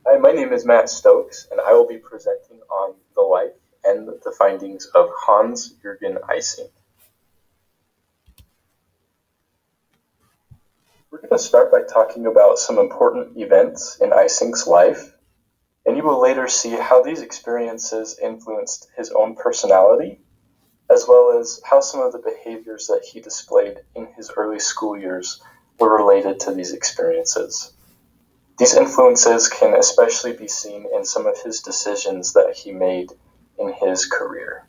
Hi, my name is Matt Stokes, and I will be presenting on the life and the findings of Hans Jürgen Eysenck. We're going to start by talking about some important events in Eysenck's life, and you will later see how these experiences influenced his own personality, as well as how some of the behaviors that he displayed in his early school years were related to these experiences. These influences can especially be seen in some of his decisions that he made in his career.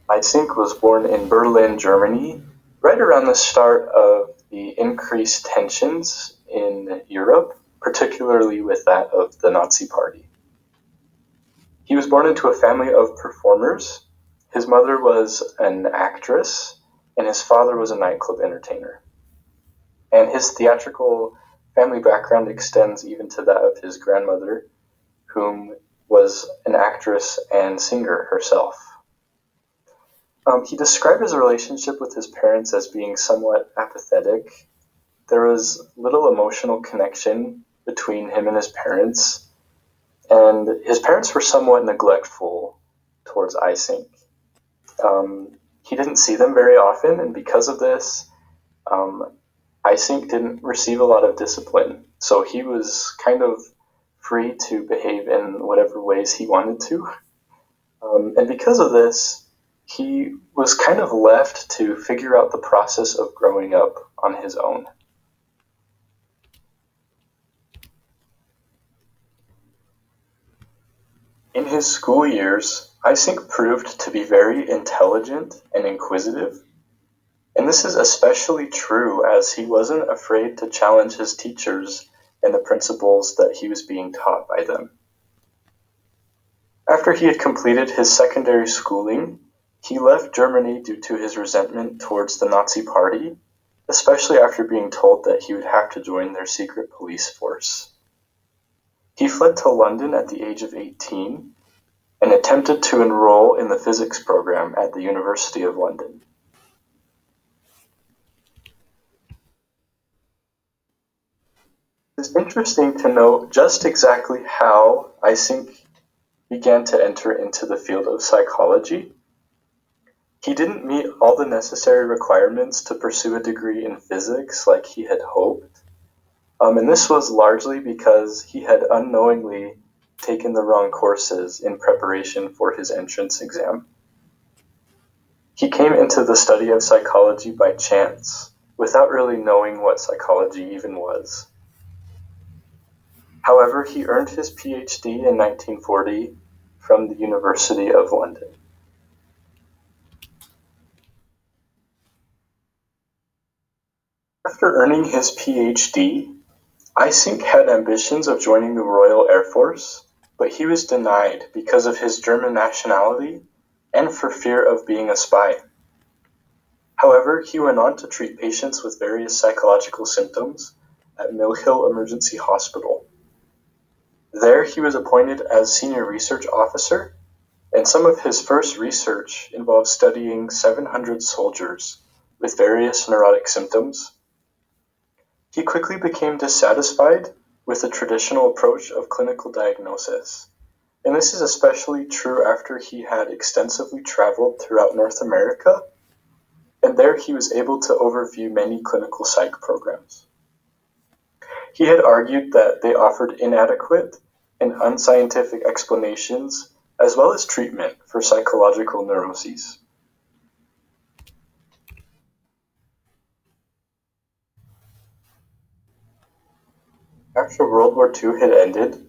Eysenck was born in Berlin, Germany, right around the start of the increased tensions in Europe, particularly with that of the Nazi Party. He was born into a family of performers. His mother was an actress, and his father was a nightclub entertainer. And his theatrical family background extends even to that of his grandmother, whom was an actress and singer herself. He described his relationship with his parents as being somewhat apathetic. There was little emotional connection between him and his parents, and his parents were somewhat neglectful towards Eysenck. He didn't see them very often, and because of this, Eysenck didn't receive a lot of discipline, so he was kind of free to behave in whatever ways he wanted to. And because of this, he was kind of left to figure out the process of growing up on his own. In his school years, Eysenck proved to be very intelligent and inquisitive, and this is especially true as he wasn't afraid to challenge his teachers and the principles that he was being taught by them. After he had completed his secondary schooling, he left Germany due to his resentment towards the Nazi Party, especially after being told that he would have to join their secret police force. He fled to London at the age of 18 and attempted to enroll in the physics program at the University of London. It's interesting to note just exactly how Eysenck began to enter into the field of psychology. He didn't meet all the necessary requirements to pursue a degree in physics like he had hoped, and this was largely because he had unknowingly taken the wrong courses in preparation for his entrance exam. He came into the study of psychology by chance, without really knowing what psychology even was. However, he earned his PhD in 1940 from the University of London. After earning his PhD, Eysenck had ambitions of joining the Royal Air Force, but he was denied because of his German nationality and for fear of being a spy. However, he went on to treat patients with various psychological symptoms at Mill Hill Emergency Hospital. There he was appointed as senior research officer, and some of his first research involved studying 700 soldiers with various neurotic symptoms. He quickly became dissatisfied with the traditional approach of clinical diagnosis, and this is especially true after he had extensively traveled throughout North America, and there he was able to overview many clinical psych programs. He had argued that they offered inadequate and unscientific explanations as well as treatment for psychological neuroses. After World War II had ended,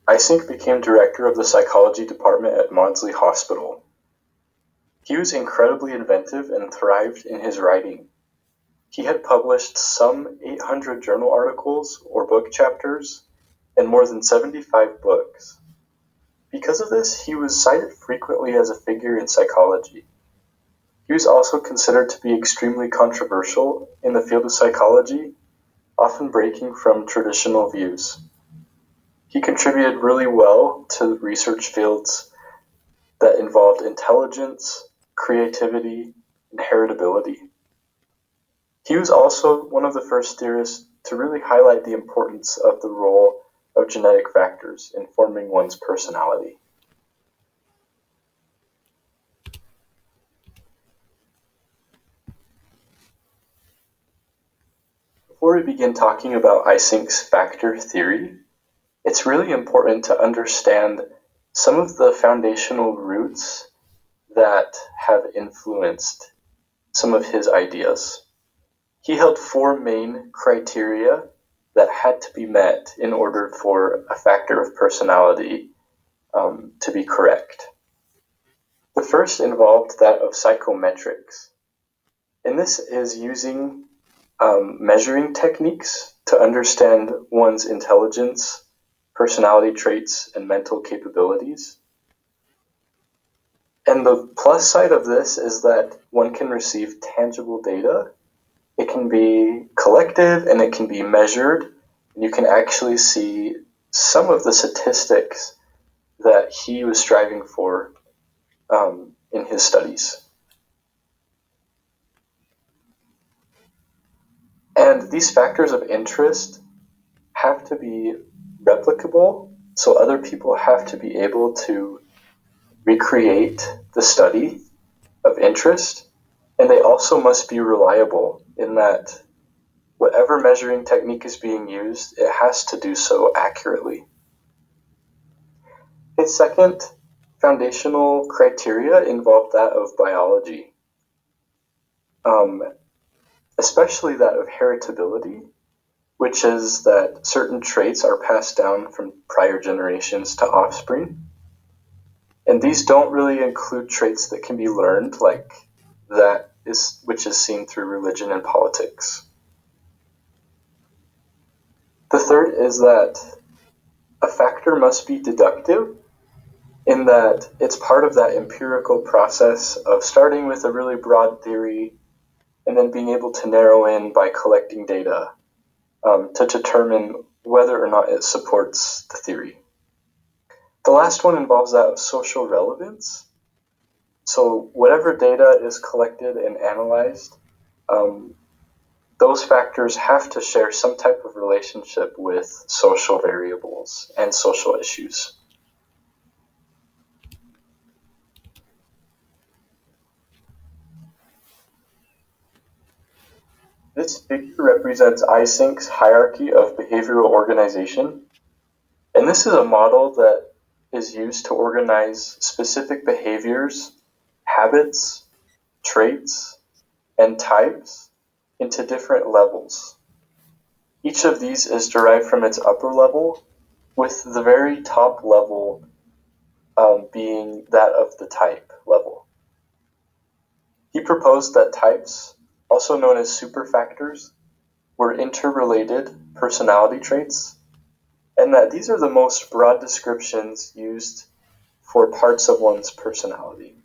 Eysenck became director of the psychology department at Maudsley Hospital. He was incredibly inventive and thrived in his writing. He had published some 800 journal articles or book chapters and more than 75 books. Because of this, he was cited frequently as a figure in psychology. He was also considered to be extremely controversial in the field of psychology, often breaking from traditional views. He contributed really well to research fields that involved intelligence, creativity, and heritability. He was also one of the first theorists to really highlight the importance of the role of genetic factors in forming one's personality. Before we begin talking about Eysenck's factor theory, it's really important to understand some of the foundational roots that have influenced some of his ideas. He held 4 main criteria that had to be met in order for a factor of personality to be correct. The first involved that of psychometrics, and this is using measuring techniques to understand one's intelligence, personality traits, and mental capabilities. And the plus side of this is that one can receive tangible data. It can be collective and it can be measured. And you can actually see some of the statistics that he was striving for in his studies. And these factors of interest have to be replicable, so other people have to be able to recreate the study of interest, and they also must be reliable in that whatever measuring technique is being used, it has to do so accurately. His second foundational criteria involved that of biology, especially that of heritability, which is that certain traits are passed down from prior generations to offspring. And these don't really include traits that can be learned, like which is seen through religion and politics. The third is that a factor must be deductive, in that it's part of that empirical process of starting with a really broad theory and then being able to narrow in by collecting data to determine whether or not it supports the theory. The last one involves that of social relevance. So whatever data is collected and analyzed, those factors have to share some type of relationship with social variables and social issues. This figure represents Eysenck's hierarchy of behavioral organization, and this is a model that is used to organize specific behaviors, habits, traits, and types into different levels. Each of these is derived from its upper level, with the very top level being that of the type level. He proposed that types, also known as superfactors, were interrelated personality traits, and that these are the most broad descriptions used for parts of one's personality.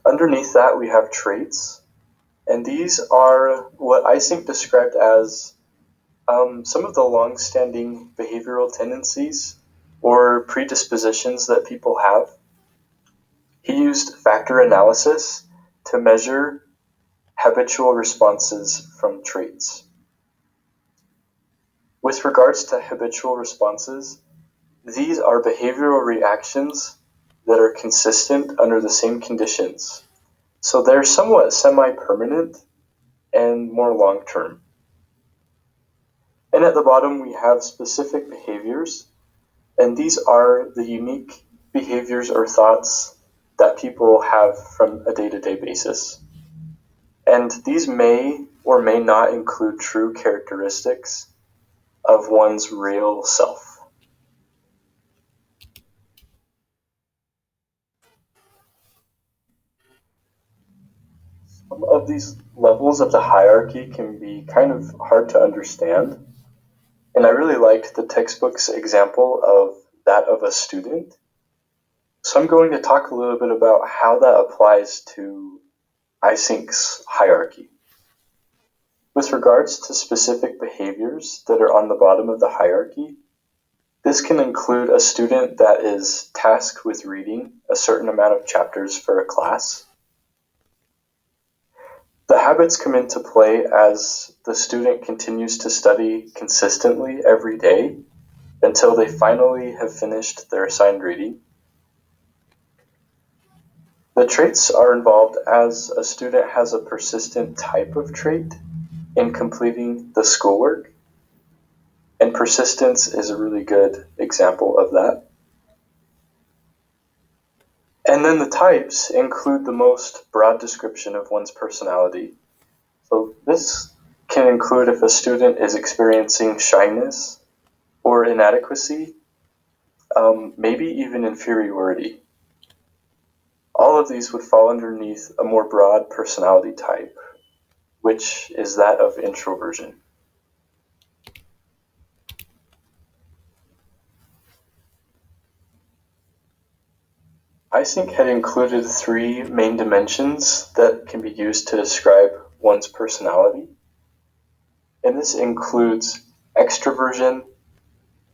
Underneath that, we have traits, and these are what Eysenck described as some of the long-standing behavioral tendencies or predispositions that people have. He used factor analysis to measure habitual responses from traits. With regards to habitual responses, these are behavioral reactions that are consistent under the same conditions. So they're somewhat semi-permanent and more long-term. And at the bottom, we have specific behaviors, and these are the unique behaviors or thoughts that people have from a day-to-day basis. And these may or may not include true characteristics of one's real self. Some of these levels of the hierarchy can be kind of hard to understand, and I really liked the textbook's example of that of a student. So I'm going to talk a little bit about how that applies to Eysenck's hierarchy. With regards to specific behaviors that are on the bottom of the hierarchy, this can include a student that is tasked with reading a certain amount of chapters for a class. The habits come into play as the student continues to study consistently every day until they finally have finished their assigned reading. The traits are involved as a student has a persistent type of trait in completing the schoolwork, and persistence is a really good example of that. And then the types include the most broad description of one's personality. So this can include if a student is experiencing shyness or inadequacy, maybe even inferiority. All of these would fall underneath a more broad personality type, which is that of introversion. Eysenck had included three main dimensions that can be used to describe one's personality, and this includes extroversion,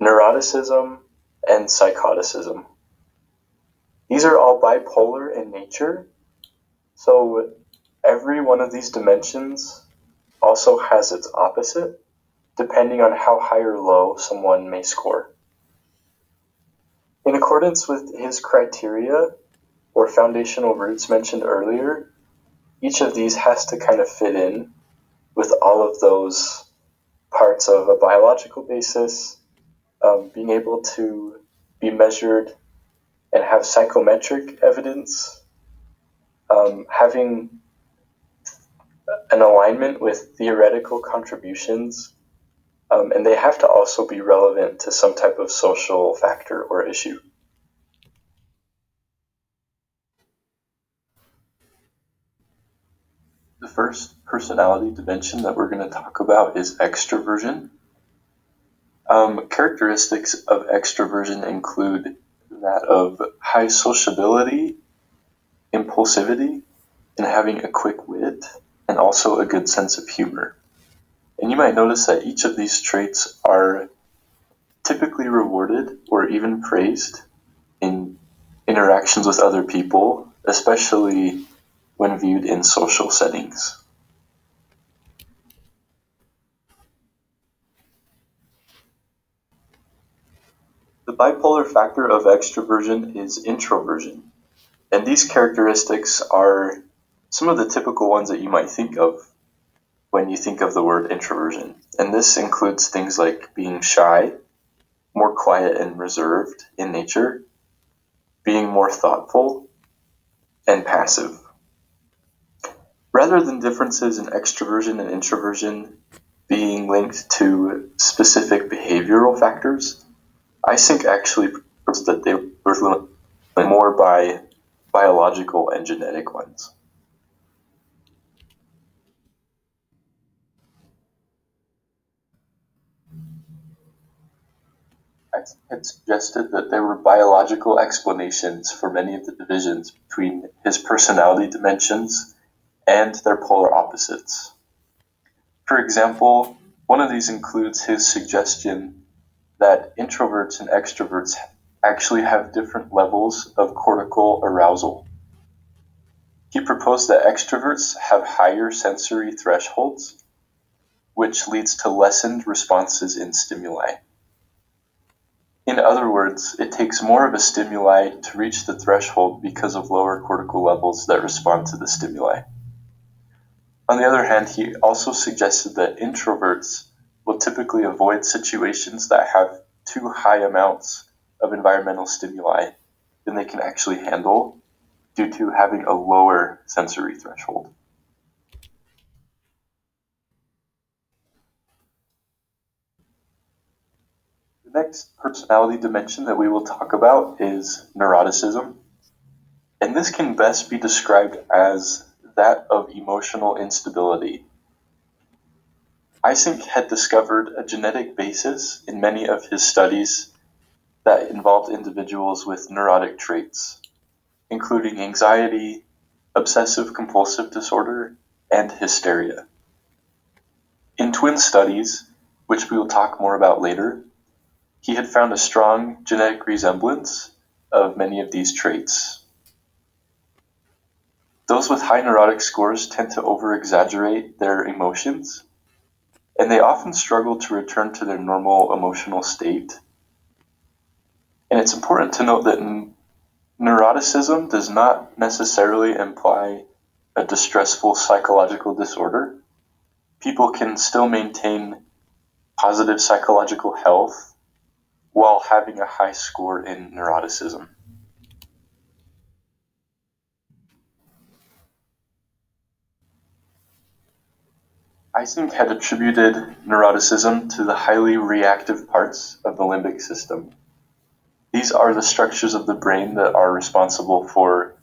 neuroticism, and psychoticism. These are all bipolar in nature, so every one of these dimensions also has its opposite, depending on how high or low someone may score. In accordance with his criteria, or foundational roots mentioned earlier, each of these has to kind of fit in with all of those parts of a biological basis, being able to be measured and have psychometric evidence, having an alignment with theoretical contributions, and they have to also be relevant to some type of social factor or issue. The first personality dimension that we're going to talk about is extroversion. Characteristics of extroversion include that of high sociability, impulsivity, and having a quick wit, and also a good sense of humor. And you might notice that each of these traits are typically rewarded or even praised in interactions with other people, especially when viewed in social settings. The bipolar factor of extroversion is introversion, and these characteristics are some of the typical ones that you might think of when you think of the word introversion. And this includes things like being shy, more quiet and reserved in nature, being more thoughtful, and passive. Rather than differences in extroversion and introversion being linked to specific behavioral factors, Eysenck actually proposed that they were more by biological and genetic ones. Eysenck had suggested that there were biological explanations for many of the divisions between his personality dimensions and their polar opposites. For example, one of these includes his suggestion that introverts and extroverts actually have different levels of cortical arousal. He proposed that extroverts have higher sensory thresholds, which leads to lessened responses in stimuli. In other words, it takes more of a stimuli to reach the threshold because of lower cortical levels that respond to the stimuli. On the other hand, he also suggested that introverts will typically avoid situations that have too high amounts of environmental stimuli than they can actually handle due to having a lower sensory threshold. The next personality dimension that we will talk about is neuroticism, and this can best be described as that of emotional instability. Eysenck had discovered a genetic basis in many of his studies that involved individuals with neurotic traits, including anxiety, obsessive compulsive disorder, and hysteria. In twin studies, which we will talk more about later, he had found a strong genetic resemblance of many of these traits. Those with high neurotic scores tend to over-exaggerate their emotions, and they often struggle to return to their normal emotional state. And it's important to note that neuroticism does not necessarily imply a distressful psychological disorder. People can still maintain positive psychological health while having a high score in neuroticism. Eysenck had attributed neuroticism to the highly reactive parts of the limbic system. These are the structures of the brain that are responsible for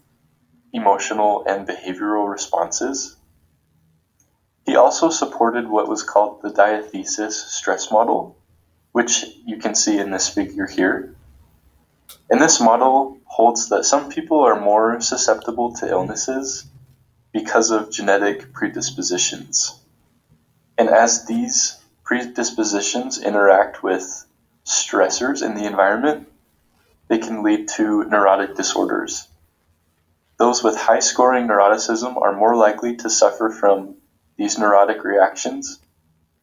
emotional and behavioral responses. He also supported what was called the diathesis stress model, which you can see in this figure here. And this model holds that some people are more susceptible to illnesses because of genetic predispositions. And as these predispositions interact with stressors in the environment, they can lead to neurotic disorders. Those with high scoring neuroticism are more likely to suffer from these neurotic reactions,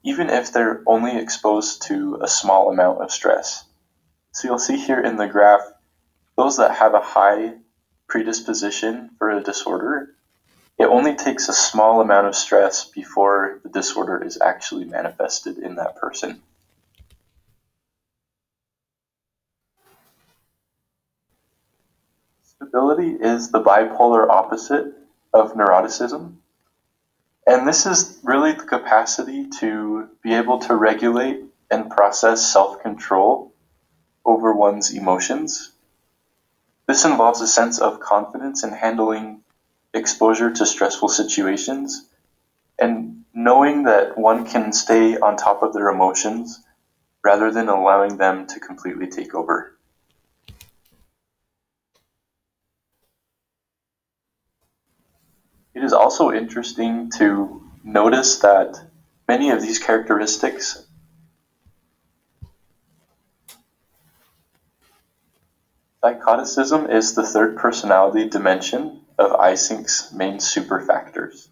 even if they're only exposed to a small amount of stress. So you'll see here in the graph, those that have a high predisposition for a disorder, it only takes a small amount of stress before the disorder is actually manifested in that person. Stability is the bipolar opposite of neuroticism. And this is really the capacity to be able to regulate and process self-control over one's emotions. This involves a sense of confidence in handling exposure to stressful situations and knowing that one can stay on top of their emotions rather than allowing them to completely take over. It is also interesting to notice that many of these characteristics psychoticism is the third personality dimension of Eysenck's main superfactors.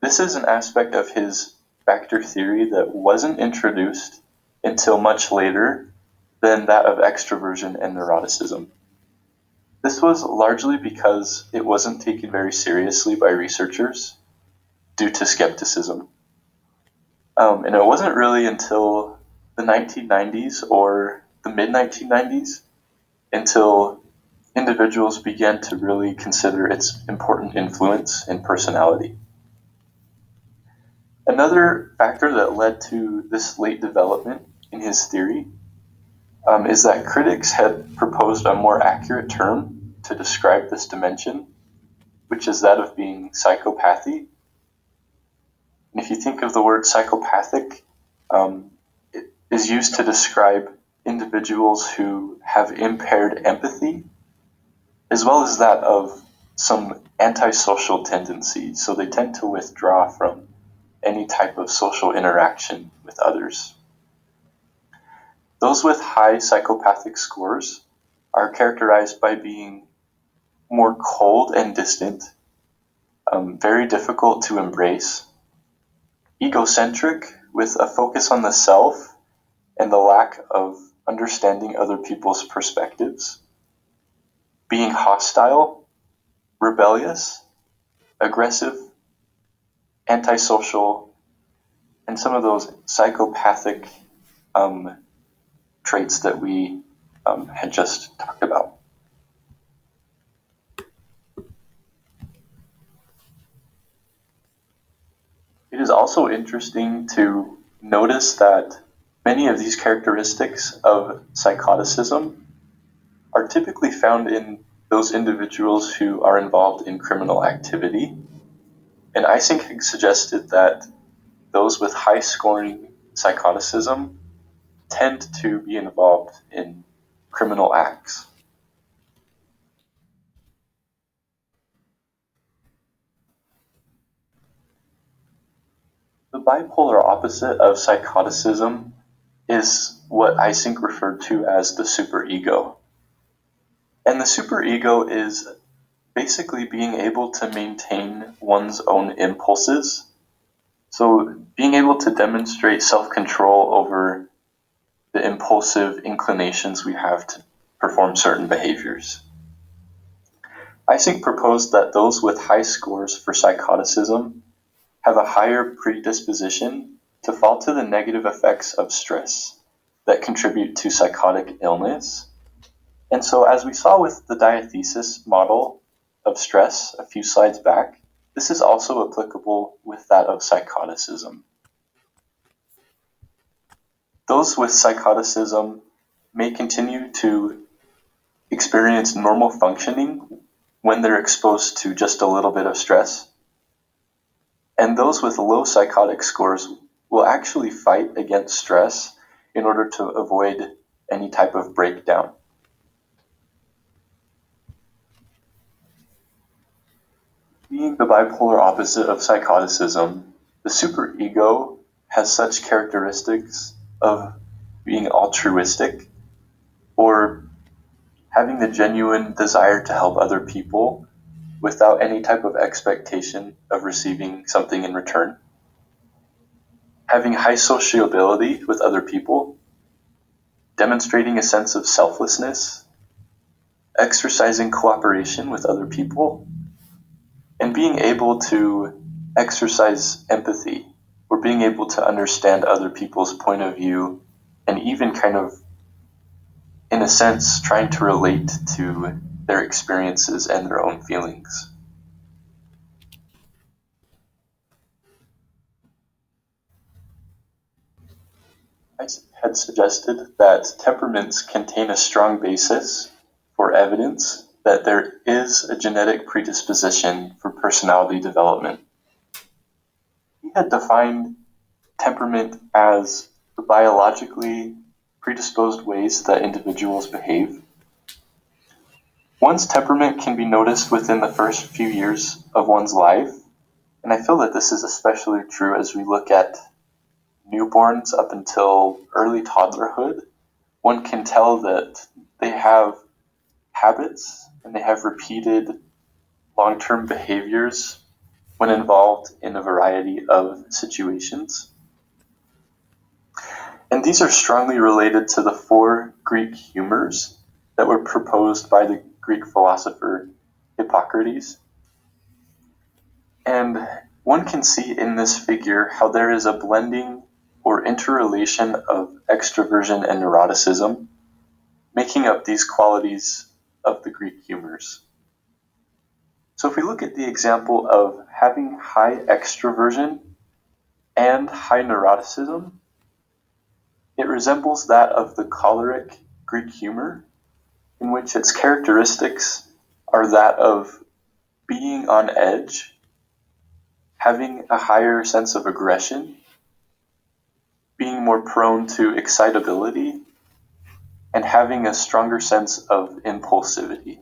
This is an aspect of his factor theory that wasn't introduced until much later than that of extroversion and neuroticism. This was largely because it wasn't taken very seriously by researchers due to skepticism. And it wasn't really until the 1990s or the mid-1990s until individuals began to really consider its important influence in personality. Another factor that led to this late development in his theory is that critics had proposed a more accurate term to describe this dimension, which is that of being psychopathy. And if you think of the word psychopathic, it is used to describe individuals who have impaired empathy, as well as that of some antisocial tendencies. So they tend to withdraw from any type of social interaction with others. Those with high psychopathic scores are characterized by being more cold and distant, very difficult to embrace, egocentric with a focus on the self and the lack of understanding other people's perspectives, being hostile, rebellious, aggressive, antisocial, and some of those psychopathic traits that we had just talked about. It is also interesting to notice that many of these characteristics of psychoticism are typically found in those individuals who are involved in criminal activity. And Eysenck suggested that those with high scoring psychoticism tend to be involved in criminal acts. The bipolar opposite of psychoticism is what Eysenck referred to as the superego. And the superego is basically being able to maintain one's own impulses. So being able to demonstrate self-control over the impulsive inclinations we have to perform certain behaviors. Eysenck proposed that those with high scores for psychoticism have a higher predisposition to fall to the negative effects of stress that contribute to psychotic illness. And so, as we saw with the diathesis model of stress a few slides back, this is also applicable with that of psychoticism. Those with psychoticism may continue to experience normal functioning when they're exposed to just a little bit of stress. And those with low psychotic scores will actually fight against stress in order to avoid any type of breakdown. Being the bipolar opposite of psychoticism, the superego has such characteristics of being altruistic or having the genuine desire to help other people without any type of expectation of receiving something in return, having high sociability with other people, demonstrating a sense of selflessness, exercising cooperation with other people, and being able to exercise empathy, or being able to understand other people's point of view, and even kind of, in a sense, trying to relate to their experiences and their own feelings. I had suggested that temperaments contain a strong basis for evidence that there is a genetic predisposition for personality development. He had defined temperament as the biologically predisposed ways that individuals behave. One's temperament can be noticed within the first few years of one's life, and I feel that this is especially true as we look at newborns up until early toddlerhood. One can tell that they have habits and they have repeated long-term behaviors when involved in a variety of situations. And these are strongly related to the 4 Greek humors that were proposed by the Greek philosopher Hippocrates. And one can see in this figure how there is a blending or interrelation of extroversion and neuroticism, making up these qualities of the Greek humors. So if we look at the example of having high extroversion and high neuroticism, it resembles that of the choleric Greek humor, in which its characteristics are that of being on edge, having a higher sense of aggression, being more prone to excitability, and having a stronger sense of impulsivity.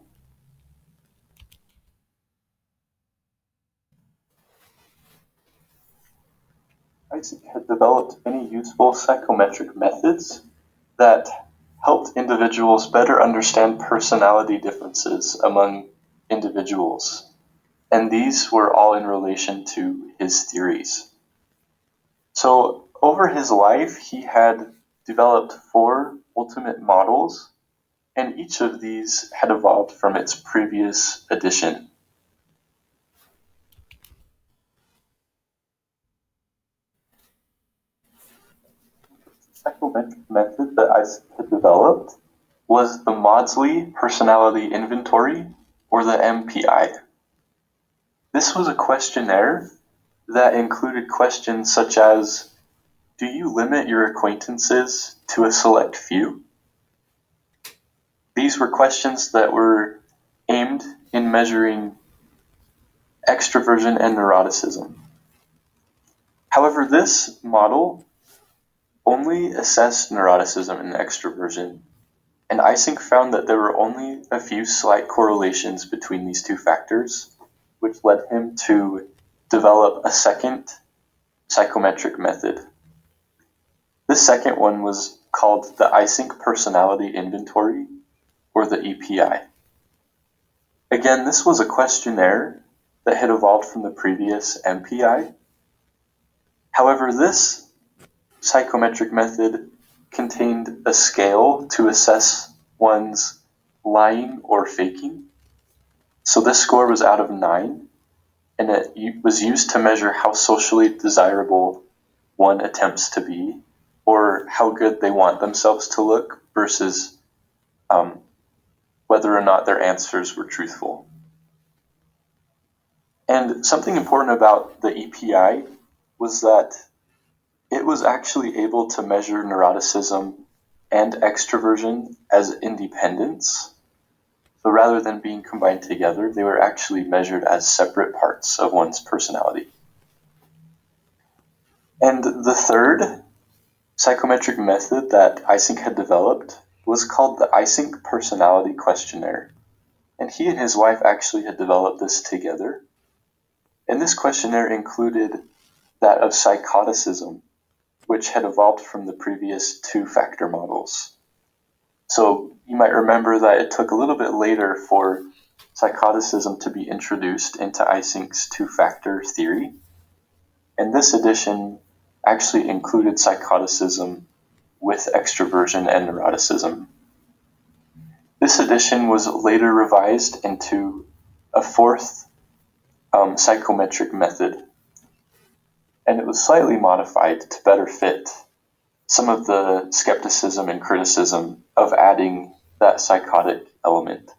Eysenck had developed many useful psychometric methods that helped individuals better understand personality differences among individuals, and these were all in relation to his theories. So over his life, he had developed 4 ultimate models, and each of these had evolved from its previous edition. The psychometric method that Eysenck had developed was the Maudsley Personality Inventory, or the MPI. This was a questionnaire that included questions such as, do you limit your acquaintances to a select few? These were questions that were aimed in measuring extroversion and neuroticism. However, this model only assessed neuroticism and extroversion, and Eysenck found that there were only a few slight correlations between these 2 factors, which led him to develop a second psychometric method. This second one was called the Eysenck Personality Inventory, or the EPI. Again, this was a questionnaire that had evolved from the previous MPI. However, this psychometric method contained a scale to assess one's lying or faking. So this score was out of 9, and it was used to measure how socially desirable one attempts to be, or how good they want themselves to look, versus whether or not their answers were truthful. And something important about the EPI was that it was actually able to measure neuroticism and extroversion as independents. So rather than being combined together, they were actually measured as separate parts of one's personality. And the third psychometric method that Eysenck had developed was called the Eysenck Personality Questionnaire. And he and his wife actually had developed this together. And this questionnaire included that of psychoticism, which had evolved from the previous 2-factor models. So you might remember that it took a little bit later for psychoticism to be introduced into Eysenck's 2-factor theory. And this edition actually included psychoticism with extroversion and neuroticism. This edition was later revised into a 4th psychometric method, and it was slightly modified to better fit some of the skepticism and criticism of adding that psychotic element.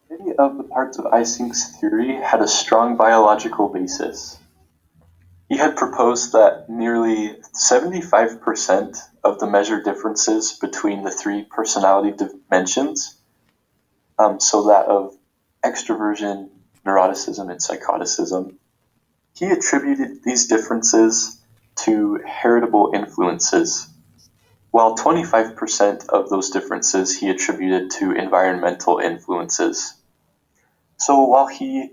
Many of the parts of Eysenck's theory had a strong biological basis. He had proposed that nearly 75% of the measured differences between the 3 personality dimensions, so that of extroversion, neuroticism, and psychoticism, he attributed these differences to heritable influences, while 25% of those differences he attributed to environmental influences. So while he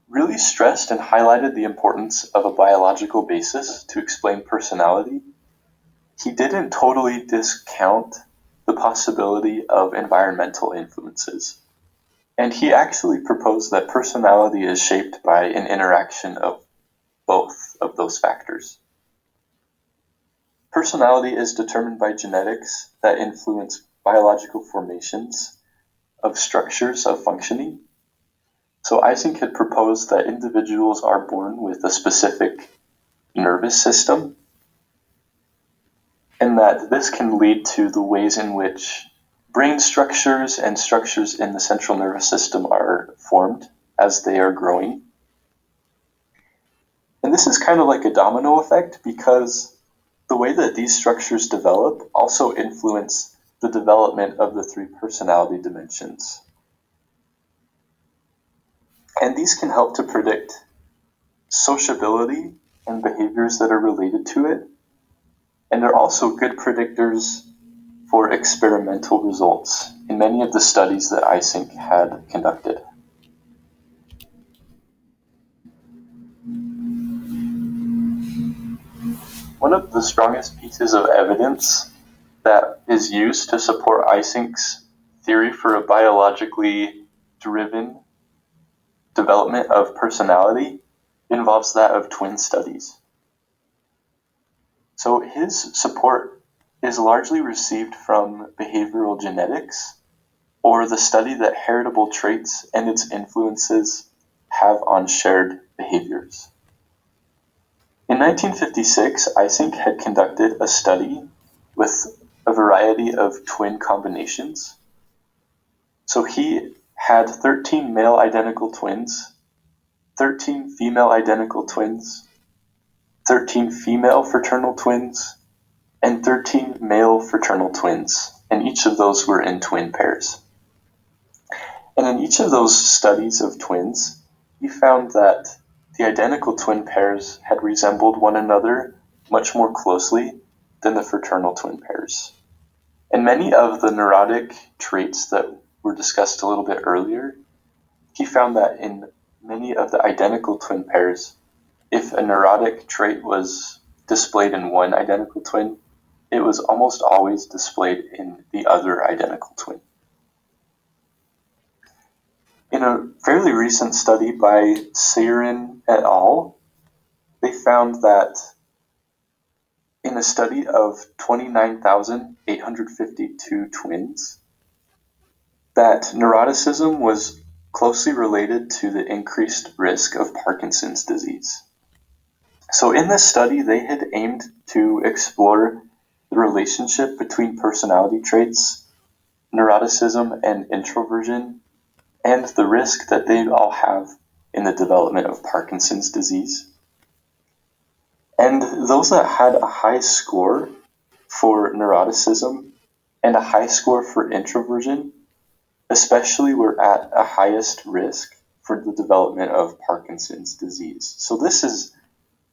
really stressed and highlighted the importance of a biological basis to explain personality, he didn't totally discount the possibility of environmental influences. And he actually proposed that personality is shaped by an interaction of both of those factors. Personality is determined by genetics that influence biological formations of structures of functioning. So Eysenck had proposed that individuals are born with a specific nervous system, and that this can lead to the ways in which brain structures and structures in the central nervous system are formed as they are growing. And this is kind of like a domino effect, because the way that these structures develop also influence the development of the 3 personality dimensions. And these can help to predict sociability and behaviors that are related to it. And they're also good predictors for experimental results in many of the studies that Eysenck had conducted. One of the strongest pieces of evidence that is used to support Eysenck's theory for a biologically driven development of personality involves that of twin studies. So his support is largely received from behavioral genetics, or the study that heritable traits and its influences have on shared behaviors. In 1956, Eysenck had conducted a study with a variety of twin combinations. So he had 13 male identical twins, 13 female identical twins, 13 female fraternal twins, and 13 male fraternal twins, and each of those were in twin pairs. And in each of those studies of twins, he found that the identical twin pairs had resembled one another much more closely than the fraternal twin pairs. And many of the neurotic traits that were discussed a little bit earlier, he found that in many of the identical twin pairs, if a neurotic trait was displayed in one identical twin, it was almost always displayed in the other identical twin. In a fairly recent study by Seirin et al., they found that in a study of 29,852 twins, that neuroticism was closely related to the increased risk of Parkinson's disease. So in this study, they had aimed to explore the relationship between personality traits, neuroticism, and introversion, and the risk that they all have in the development of Parkinson's disease. And those that had a high score for neuroticism and a high score for introversion, especially were at a highest risk for the development of Parkinson's disease. So this is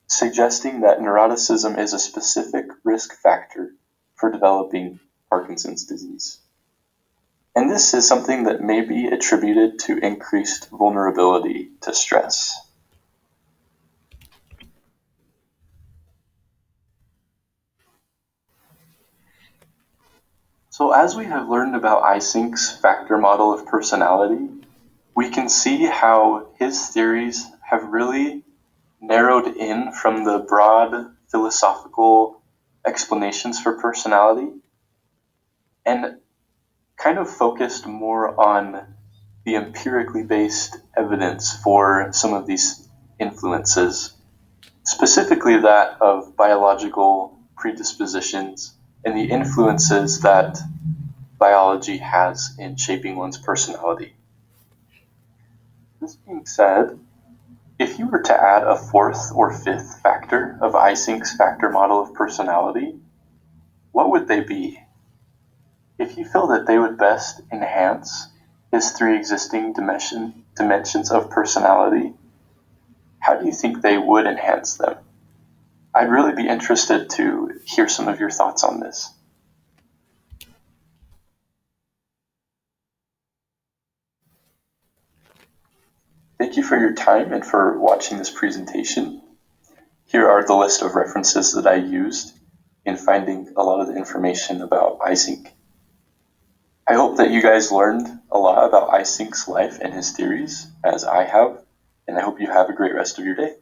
suggesting that neuroticism is a specific risk factor for developing Parkinson's disease. And this is something that may be attributed to increased vulnerability to stress. So as we have learned about Eysenck's factor model of personality, we can see how his theories have really narrowed in from the broad philosophical explanations for personality and kind of focused more on the empirically based evidence for some of these influences, specifically that of biological predispositions and the influences that biology has in shaping one's personality. This being said, if you were to add a fourth or fifth factor of Eysenck's factor model of personality, what would they be? If you feel that they would best enhance his three existing dimensions of personality, how do you think they would enhance them? I'd really be interested to hear some of your thoughts on this. Thank you for your time and for watching this presentation. Here are the list of references that I used in finding a lot of the information about Eysenck. I hope that you guys learned a lot about Eysenck's life and his theories, as I have, and I hope you have a great rest of your day.